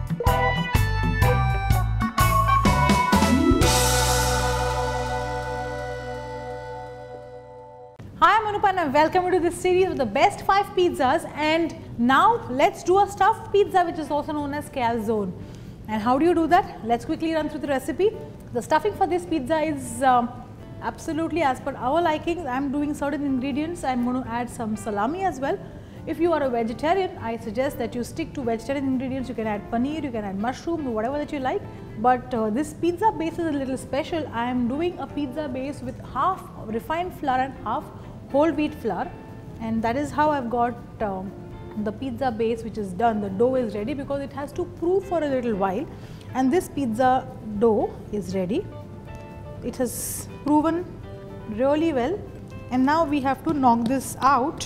Hi, I'm Anupan and welcome to this series of the best 5 pizzas, and now let's do a stuffed pizza which is also known as calzone. And how do you do that? Let's quickly run through the recipe. The stuffing for this pizza is absolutely as per our liking. I'm doing certain ingredients. I'm going to add some salami as well. If you are a vegetarian, I suggest that you stick to vegetarian ingredients. You can add paneer, you can add mushrooms, whatever that you like. But this pizza base is a little special. I am doing a pizza base with half refined flour and half whole wheat flour, and that is how I've got the pizza base which is done. The dough is ready because it has to proof for a little while, and this pizza dough is ready. It has proven really well, and now we have to knock this out.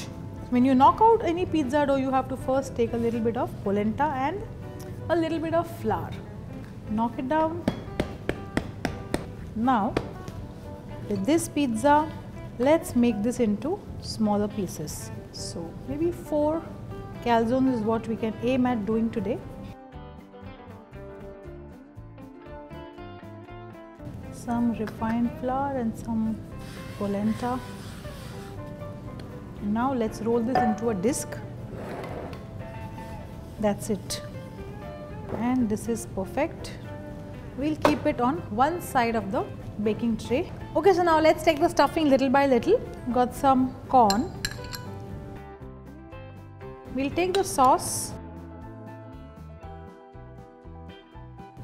When you knock out any pizza dough, you have to first take a little bit of polenta and a little bit of flour. Knock it down. Now with this pizza, let's make this into smaller pieces. So maybe 4 calzones is what we can aim at doing today. Some refined flour and some polenta. And now let's roll this into a disc. That's it. And this is perfect. We'll keep it on one side of the baking tray. Okay, so now let's take the stuffing little by little. Got some corn. We'll take the sauce,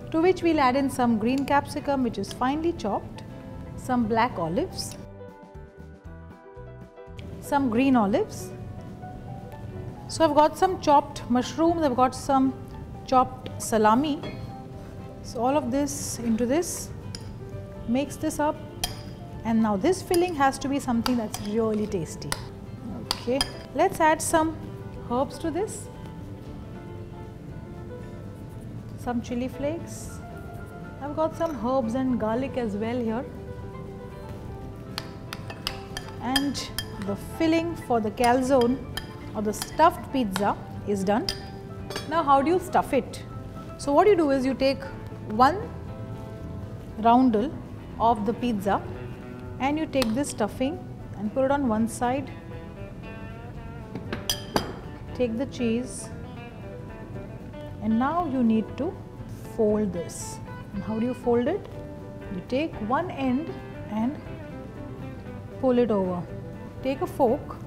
to which we'll add in some green capsicum which is finely chopped, some black olives, some green olives. So I've got some chopped mushrooms, I've got some chopped salami. So all of this into this, mix this up, and now this filling has to be something that's really tasty. Okay, let's add some herbs to this, some chili flakes. I've got some herbs and garlic as well here, and the filling for the calzone or the stuffed pizza is done. Now how do you stuff it? So what you do is you take one roundel of the pizza and you take this stuffing and put it on one side. Take the cheese, and now you need to fold this. And how do you fold it? You take one end and pull it over. Take a fork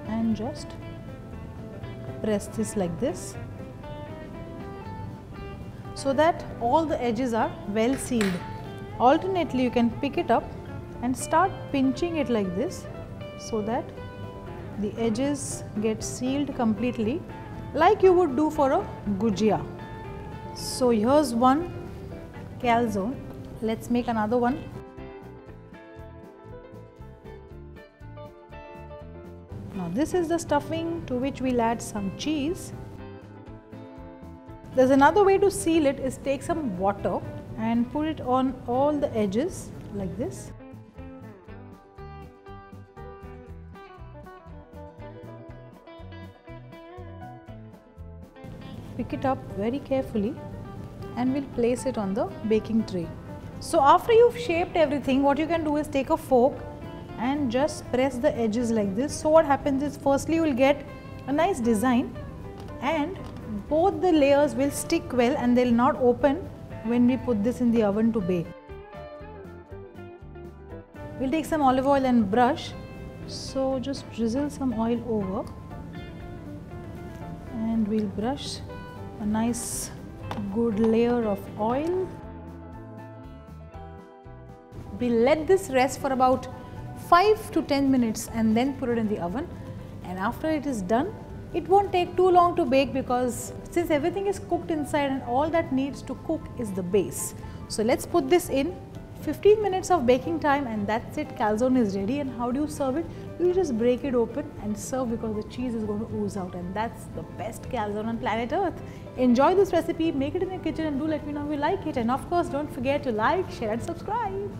and just press this like this, so that all the edges are well sealed. Alternately, you can pick it up and start pinching it like this, so that the edges get sealed completely, like you would do for a gujia. So here's one calzone. Let's make another one. Now this is the stuffing, to which we'll add some cheese. There's another way to seal it, is take some water and put it on all the edges like this. Pick it up very carefully and we'll place it on the baking tray. So after you've shaped everything, what you can do is take a fork and just press the edges like this. So what happens is, firstly you will get a nice design, and both the layers will stick well and they'll not open when we put this in the oven to bake. We'll take some olive oil and brush. So just drizzle some oil over and we'll brush a nice good layer of oil. We'll let this rest for about 5 to 10 minutes and then put it in the oven. And after it is done, it won't take too long to bake, because since everything is cooked inside and all that needs to cook is the base. So let's put this in. 15 minutes of baking time and that's it. Calzone is ready. And how do you serve it? You just break it open and serve, because the cheese is going to ooze out, and that's the best calzone on planet Earth. Enjoy this recipe, make it in your kitchen, and do let me know if you like it. And of course, don't forget to like, share and subscribe.